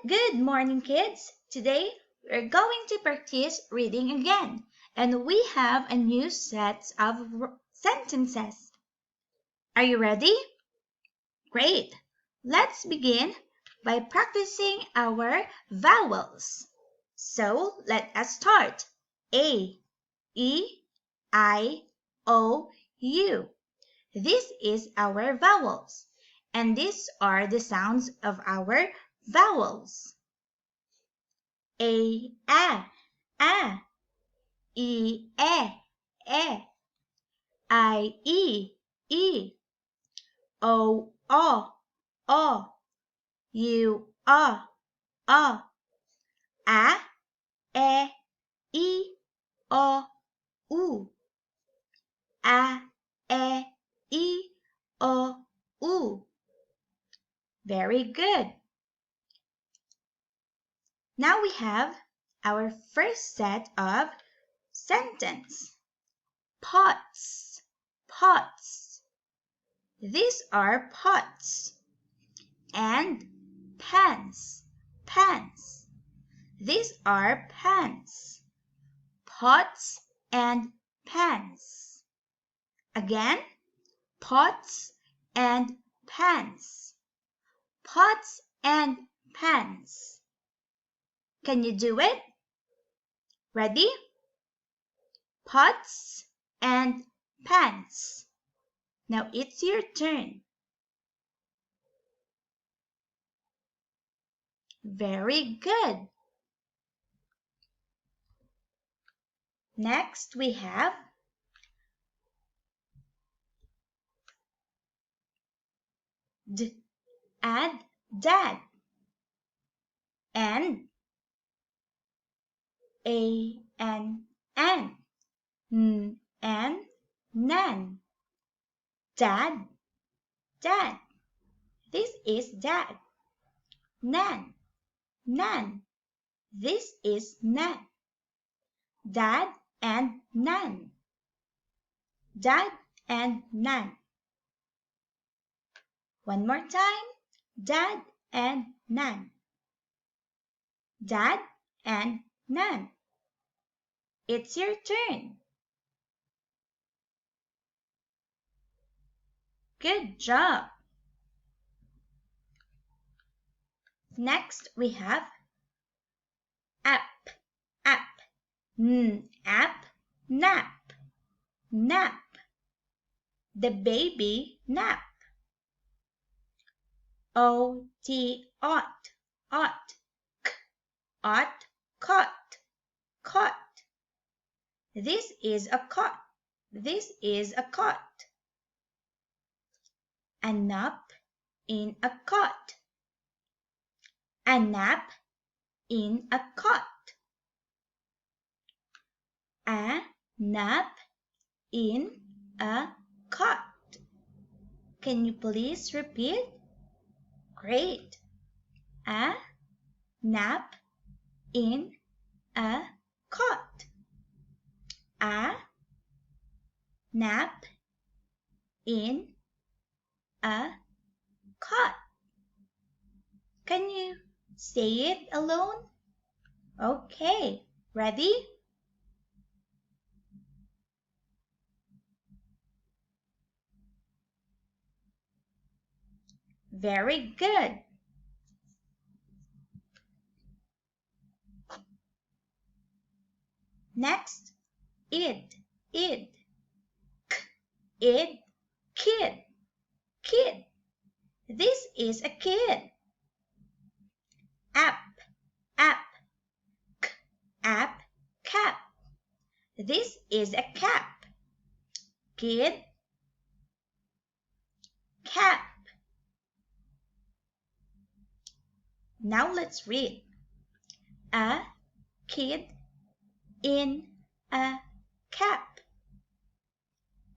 Good morning, kids. Today we're going to practice reading again, and we have a new set of sentences. Are you ready? Great. Let's begin by practicing our vowels. So let us start. A, E, I, O, U. This is our vowels, and these are the sounds of our vowels. A, a, E, e, I, e, O, o, U, a, e, I, o, a, e, o, u. Very good. Now we have our first set of sentence. Pots, pots. These are pots. And pans, pans. These are pans. Pots and pans. Again, pots and pans. Pots and pans. Can you do it? Ready? Pots and pans. Now it's your turn. Very good. Next we have add dad and and and nan. Dad, dad. This is dad. Nan, nan. This is nan. Dad and nan. Dad and nan. One more time. Dad and nan. Dad and nan. It's your turn. Good job. Next we have app, app. App, nap, nap. The baby nap. O-T, ought, ought. Ought, cot, cot. This is a cot. This is a cot. A nap in a cot. A nap in a cot. A nap in a cot. Can you please repeat? Great. A nap in a cot. A nap in a cot. Can you say it alone? Okay, ready? Very good. Next, id, id. Id, kid, kid. This is a kid. App, app. App, cap. This is a cap. Kid, cap. Now let's read. A kid in a cap.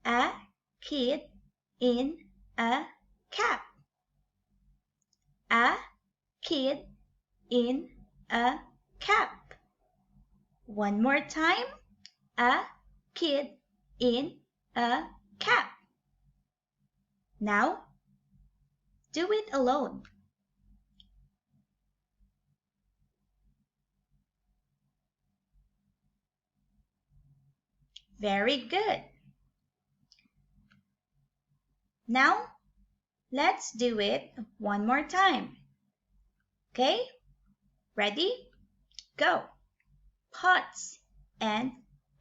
A kid in a cap. A kid in a cap. One more time. A kid in a cap. Now, do it alone. Very good. Now, let's do it one more time. Okay? Ready? Go. Pots and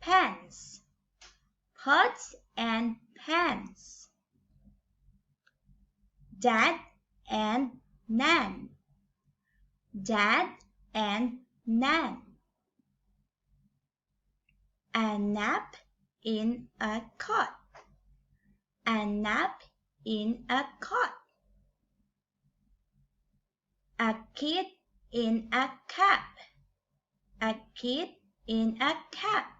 pans. Pots and pans. Dad and Nan. Dad and Nan. A nap in a cot. A nap in a cot. A kid in a cap. A kid in a cap.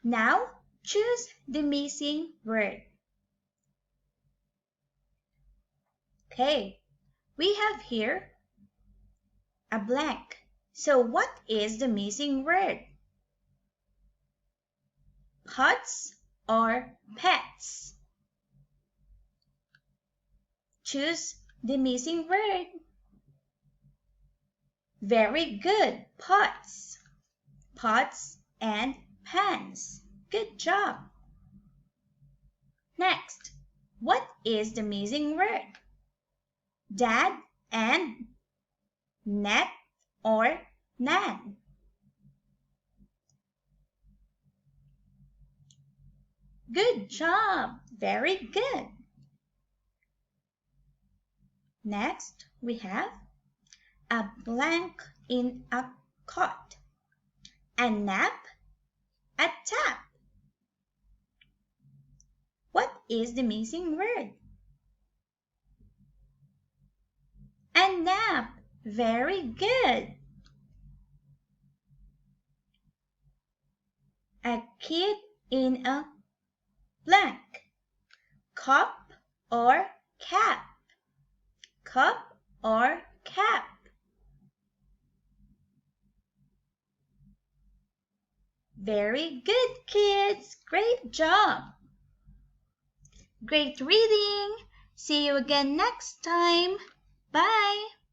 Now choose the missing word. Okay, we have here a blank. So what is the missing word? Pots or pets? Choose the missing word. Very good, pots. Pots and pans. Good job. Next, what is the missing word? Dad and Nat or Nan? Good job. Very good. Next, we have a blank in a cot, a nap, a tap. What is the missing word? A nap. Very good. A kid in a blank. Cup or cap? Cup or cap? Very good, kids. Great job. Great reading. See you again next time. Bye.